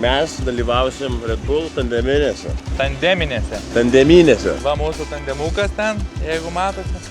Mes dalyvausim Red Bull tandeminėse. Tandeminėse. Va mūsų tandemukas ten, jeigu matote.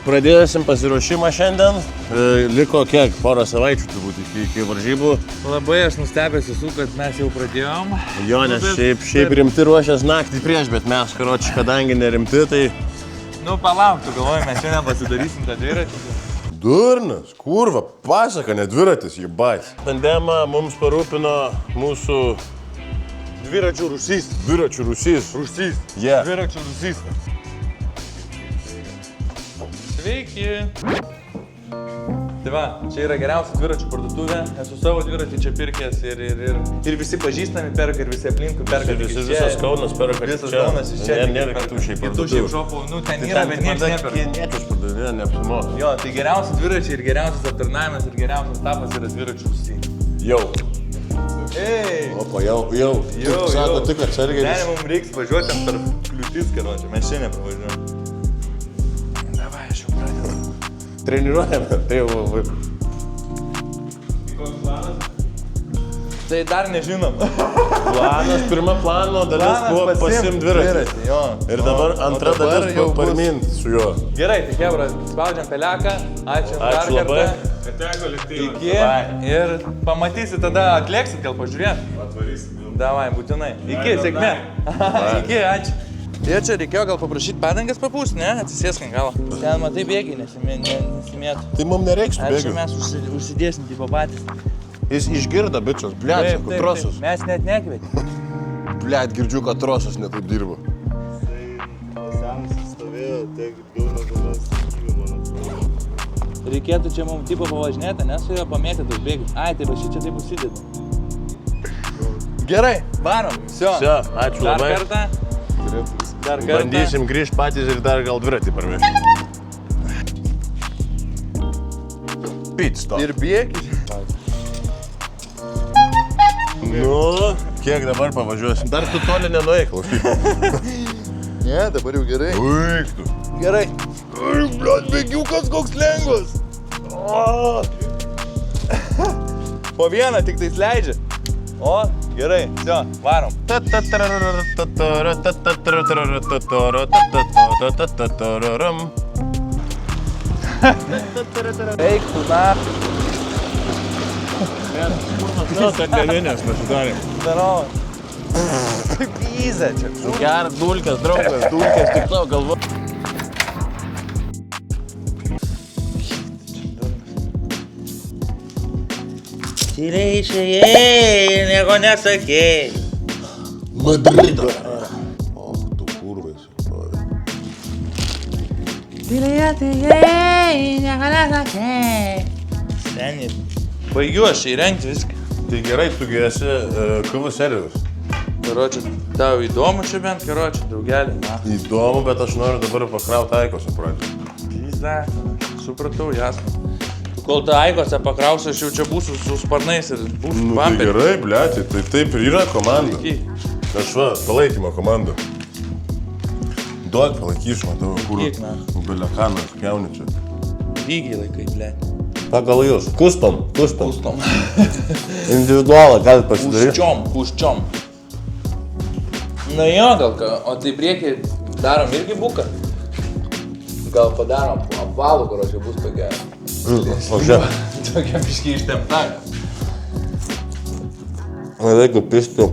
Pradėsim pasiruošimą šiandien. Liko kiek? Porą savaičių turbūt iki varžybų. Labai aš nustebęs esu, kad mes jau pradėjom. Jo, nes šiaip rimti ruošęs naktį prieš, bet mes, karoči, kadangi nerimti, tai... Nu, palauk, tu galvoji, mes šiandien pasidarysim tą dviratį. Durnas, kurva, pasaka, ne dviratis, jį bais. Tandemą mums parūpino mūsų dviračių rūsys. Dviračių rūsys. Rūsys. Yeah. Dviračių rūsys. Sveiki. Tai va, čia yra geriausia dviračių parduotuvė. Esu savo dviratį čia pirkęs ir visi pažįstami perka ir visi aplinkui perka. Visas Kaunas perka. Visas Kaunas iš čia. Nėra kitų šiaip parduotuvų. Kitų šiaip šopų, nu ten yra, bet niekas neperka. Kiniečius parduotuvė, neapsimoka. Jo, tai geriausi dviračiai ir geriausias aptarnavimas ir geriausias tapas yra dviračių rūsys. Jau. Ei! Opa, jau. Sako tik atsargiai. Ne, mums reiks važiuoti ant tarp kliūtis, karoči. Mes čia nepravažiuojam. Davai, aš jau pradedu. Treniruojame, tai jau... Koks planas? Tai dar nežinom. Planas, pirma plano dalis buvo pasiimt dviratį. Jo. Ir dabar antra dalis jau parmint su juo. Gerai, tai Hebra, spaudžiam peleką. Ačiū dar labai. Kartą. Iki. Ir pamatysi, tada atlėksit, gal pažiūrėt. Atvarysim. Davai, būtinai. Iki, sėkmė. Iki, ačiū. Ir čia reikėjo gal paprašyti padangas papūst, ne? Atsisėsk ant galo. Ten matai bėgiai nesimėtų. Tai mums nereiks tų bėgių. Ačiū, mes užsidėsim tipo patys. Jis išgirdo, bičias, bliat, sako, trosus. Mes net nekvietėm. Bliat, girdžiu, kad trosas netaip dirba. Jisai pasenusis stovėjo, tiek ilgiau negu mes sakykime, man atrodo. Reikėtų čia mums tipo pavažinėti, nes su juo pamėti tos bėgius. Ai, tai va šį čia taip užsideda. Gerai, varom. Sio, ačiū labai. Dar kartą. Dar kartą. Bandysim grįžti patys ir dar gal dviratį parvežti. Pit stop. Ir bėgi. Nu, kiek dabar pavažiuosim? Dar tu toli nenueik, klausyk. Ne, dabar jau gerai. Uik tu. Gerai. Bliat, bėgiukas koks lengvas. Po vieną tik tais leidžia. O, gerai, sio, varom. Eik tu na. Tandeminės pasidarėm. Darau. Kaip įzė čia. Geras dulkės, draugas, dulkės tik tavo galvo. Tyliai išėjai, nieko nesakei. Madrido. O, tu kurvais. Tyliai atėjai, nieko nesakei. Seniai. Baigiu aš įrengti viską. Tai gerai, tu esi kava servis. Karoči, tau įdomu čia bent, karoči, draugelį, na. Įdomu, bet aš noriu dabar pakrauti aikose pradžią. Pizda, supratau, jasno. Kol ta aikose pakrausiu, aš jau čia būsiu su sparnais ir būsiu Nu, tai vamperiu. gerai, bliati, tai taip ir yra komanda. Aš va, palaikymo komanda. Duok palaikyš, matau, kur. Kiek, na? Belekanas, jauni čia. Lygiai laikai, ble. Pagal jūs. Kustom. Kustom. Individualą galit pasidaryti. Kuščiom. Na jo, gal ką, o tai priekį darom irgi buką. Gal padarom apvalų, kur čia bus tokia. O čia. Tokia biškiai ištempta. Reikia pisti.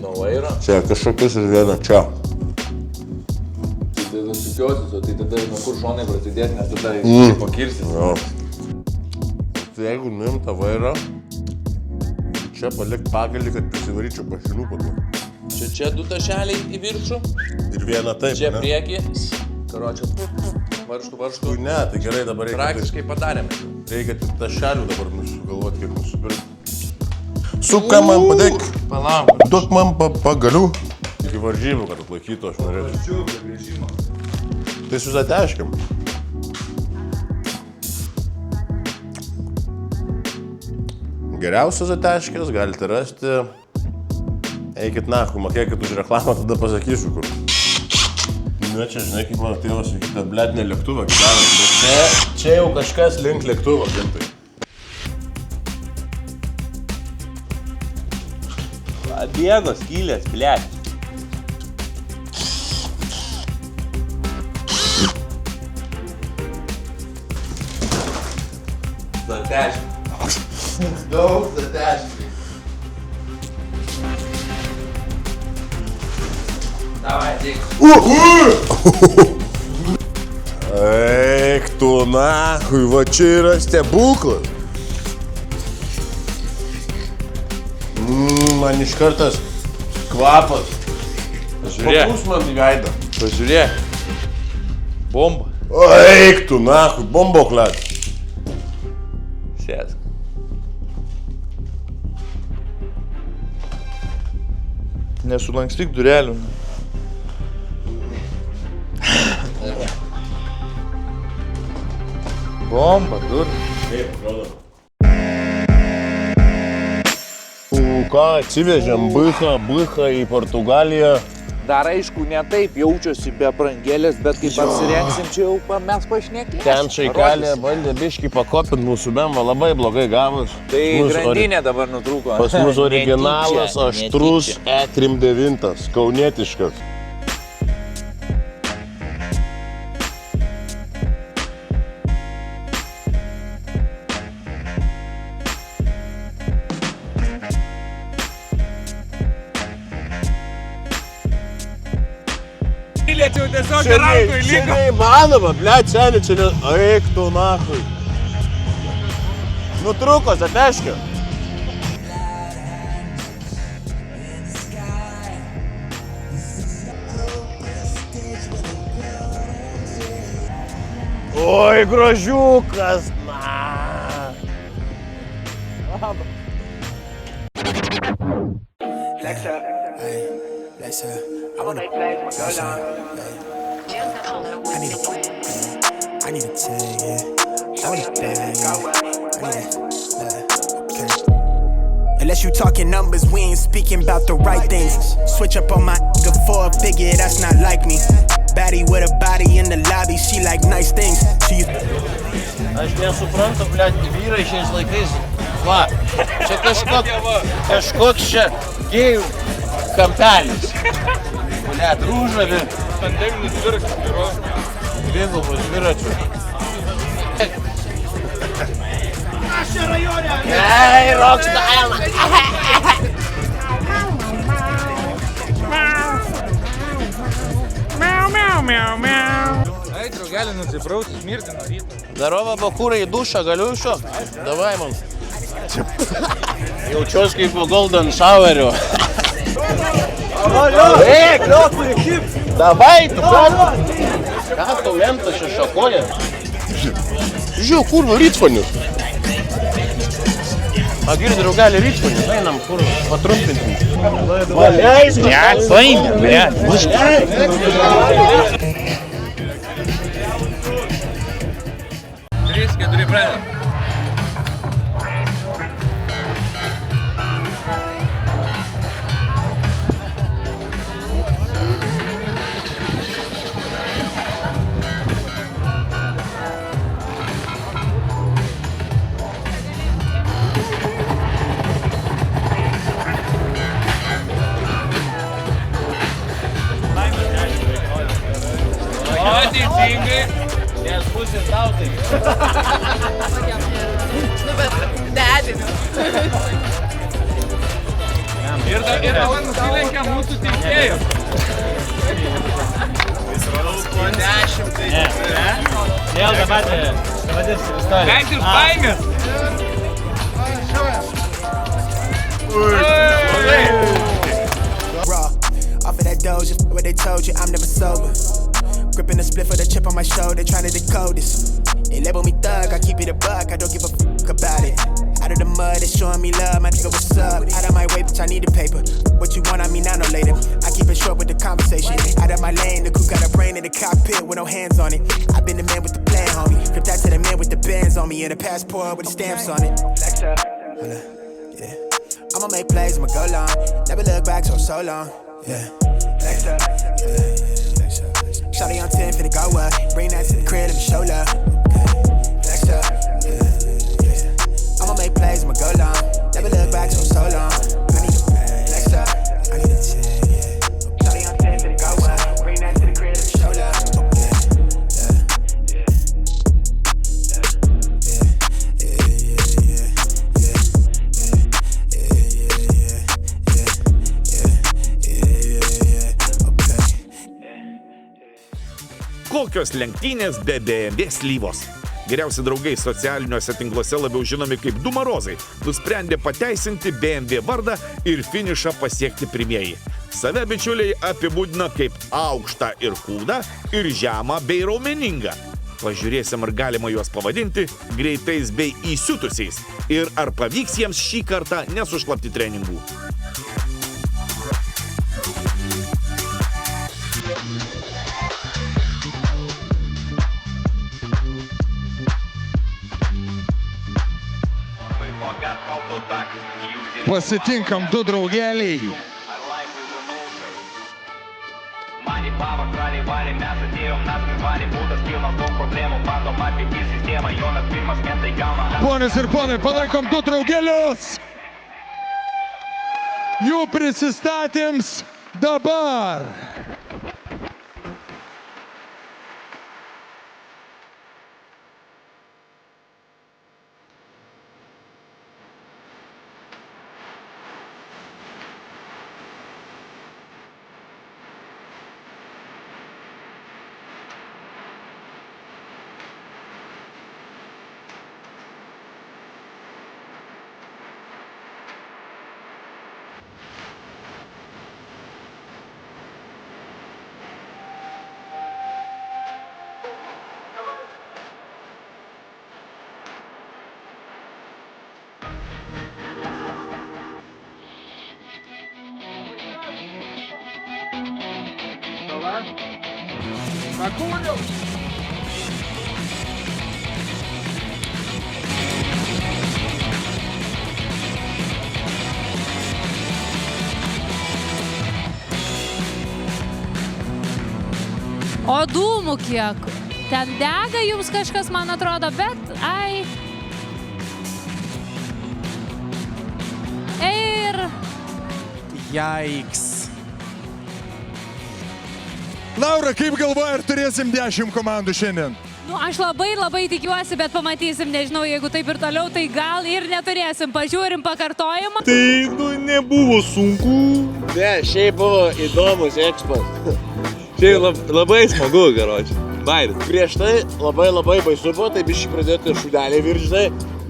Nuo vairo. Čia kažkokius ir vieną čia. Tai tada sukiosis, o tai tada nuo kur šonai prasidės, nes tada pakirsis. Jo. Tai jeigu nuim tą vairą, čia palik pagalį, kad prisivaryčiau mašinų padu. Čia du tašeliai į viršų. Ir vieną taip, Čia ne? priekį. Karočią. Varštų. Ne, tai gerai dabar reikia. Praktiškai padarėme. Reikia tik tašelių dabar nusigalvoti, kaip nusipirkti. Suka man padėk. Palauk. Duok man pagalių. Iki varžybų, kad atlaikytų, aš norėčiau. Tai su Zateškiam. Geriausias Zateškis galite rasti. Eikit nahu, mokėkit už reklamą, tada pasakysiu kur. Nu, čia žinai, kaip mano tėvas sakė, kad blet ne lėktuvą gyvena, bet čia jau kažkas link lėktuvo, gintai. Diego skylės, blėt. Zatešim. Daug zatešim. Davai, tik. Eik tu nahui, va čia yra stebuklas. Man iš kartas kvapas. Pažiūrėk. Papūs man į veidą. Pažiūrėk. Bomba. Eik tu nahui, bomboklat. Sėsk. Nesulankstyk durelių. Bomba, dur. Kaip, atrodo. Ką atsivežėm Blychą į Portugaliją. Dar aišku, ne taip jaučiuosi be aprangėlės, bet kai apsirengsim, čia jau mes pašnekėsim. Ten Šaikalė bandė biškį pakopint mūsų bemvą, labai blogai gavus. Tai grandinė dabar nutrūko. Pas mus originalas, aštrus E39, kaunietiškas. Čia neįmanoma, blet, seniai, čia ne... Eik tu nahui. Nutrūko, zateškė. Oi, grožiukas, na. I wanna I need a tag, yeah. I want a bag, yeah. Unless you talking numbers, we ain't speaking about the right things. Switch up on my nigga for a figure, that's not like me. Baddie with a body in the lobby, she like nice things. She... Aš nesuprantu, blet, vyrai šiais laikais. Va, čia kažkoks čia gėjų kampelis. Blet, rūžavi. Pandeminis dviračius vyro. Dvigubus dviračius. Aš čia rajone! Ei, rockstyle! Ei, draugelį nusiprausti, smirti nuo ryto. Darova, bakūrai, į dušą, galiu iš šo? Davai man. Jaučiuos kaip po Golden Showerio. Eik, liokui, šip! Davai, tu ką? Ką tau lemta čia šakolė? Žiūrėjau, kurva, rytfonius. A, girdi, draugelį, rytfonius. Einam, kurva, patrumpintim. Valeisk, Блядь, paimė, блядь. 3-4 pradedam. O, teisingai. Nes pusės tautai. Nu, bet dediniu. Ir dabar nusilenkia mūsų teisėjus. Po 10 tai... Vėl dabar Vengt iš baimės. Raw, off of that doja, what they told you, I'm never sober. Gripping the split for the chip on my shoulder, trying to decode this. They label me thug, I keep it a buck, I don't give a fuck about it. Out of the mud, they showing me love, my nigga, what's up? Out of my way, bitch, I need the paper. What you want, I mean, I know later. I keep it short with the conversation. Out of my lane, the coupe got a brain in the cockpit with no hands on it. I've been the man with the plan, homie. Flip that to the man with the bands on me and a passport with the stamps on it. Hold up, yeah. I'ma make plays, I'ma go long. Never look back so long, yeah. Shawty on 10, finna go up. Bring that to the crib, let me show love. I'ma make plays, I'ma go long. Never look back so long. I need a next up. Kokios lenktynės be BMW slyvos. Geriausi draugai socialiniuose tinkluose labiau žinomi kaip du marozai nusprendė pateisinti BMW vardą ir finišą pasiekti pirmieji. Save bičiuliai apibūdina kaip aukštą ir kūdą ir žemą bei raumeningą. Pažiūrėsim, ar galima juos pavadinti greitais bei įsiutusiais ir ar pavyks jiems šį kartą nesušlapti treningų. Pasitinkam du draugeliai. Ponios ir ponai, palaikom du draugelius. Jų prisistatėms dabar. O dūmų kiek? Ten dega jums kažkas, man atrodo, bet ai. Ir... Jaiks. Laura, kaip galvoja, ar turėsim 10 komandų šiandien? Nu, aš labai tikiuosi, bet pamatysim, nežinau, jeigu taip ir toliau, tai gal ir neturėsim. Pažiūrim pakartojimą. Tai, nebuvo sunku. Ne, šiaip buvo įdomus ekspas. Šiaip labai smagu, karoči. Bairis. Prieš tai labai baisu buvo, tai biškai pradėti šūdelį viržinai,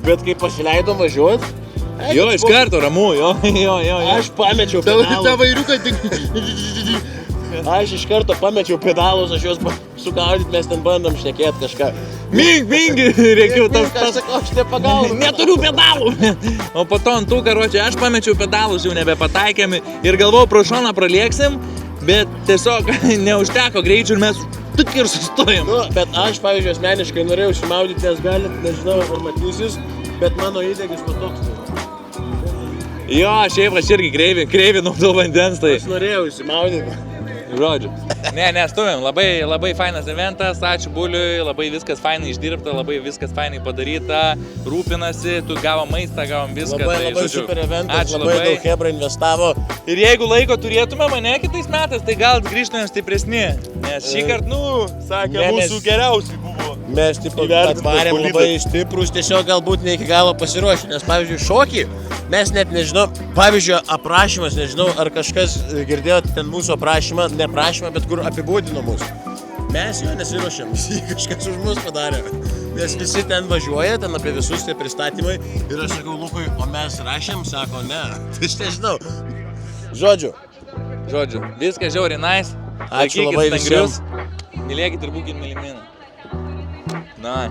bet kai pasileidom važiuoti... Jo, iš karto ramu, jo. Aš pamečiau pedalus. Ta vairiuką tik... Aš iš karto pamečiau pedalus, aš juos sugaudyti, mes ten bandom šnekėti kažką. Mink, reikia tas... Aš sakau, aš nepagaunu. Neturiu pedalų. O po to ant tų, karoči, aš pamečiau pedalus, jau nebepataikėm ir galvojau, pro šoną pralieksim, bet tiesiog neužteko greičių ir mes tik ir sustojom. Nu, bet aš, pavyzdžiui, asmeniškai norėjau užsimaudyti, nes galit, nežinau, ar matysis, bet mano įdegis patoks. Jo, šiaip aš irgi kreivinau daug vandens, tai... Aš norėjau užsimaudyti. Žodžiu. Ne, stovim. Labai fainas eventas, ačiū Buliui, labai viskas fainai išdirbta, labai viskas fainai padaryta, rūpinasi, tu gavom maistą, gavom viską. Labai super eventas, labai daug hebra investavo. Ir jeigu laiko turėtume mane kitais metais, tai gal grįžtumėm stipresni, nes šį kartą, sakė, mūsų geriausiai buvo. Mes atvarėm labai stiprus, tiesiog galbūt ne iki galo pasiruošę, nes pavyzdžiui šokį, mes net nežinau, pavyzdžiui aprašymas, nežinau, ar kažkas girdėjote ten mūsų aprašymą, ne aprašymą, bet kur apibūdino mus. Mes jo nesiruošėm, kažkas už mus padarė, nes visi ten važiuoja, ten apie visus tie pristatymai ir aš sakau, Lukui, o mes rašėm, sako, ne, tai aš nežinau. Žodžiu, viskas žiauriai nice. Ačiū labai visiems. Mylėkit ir būkit mylimi. Na.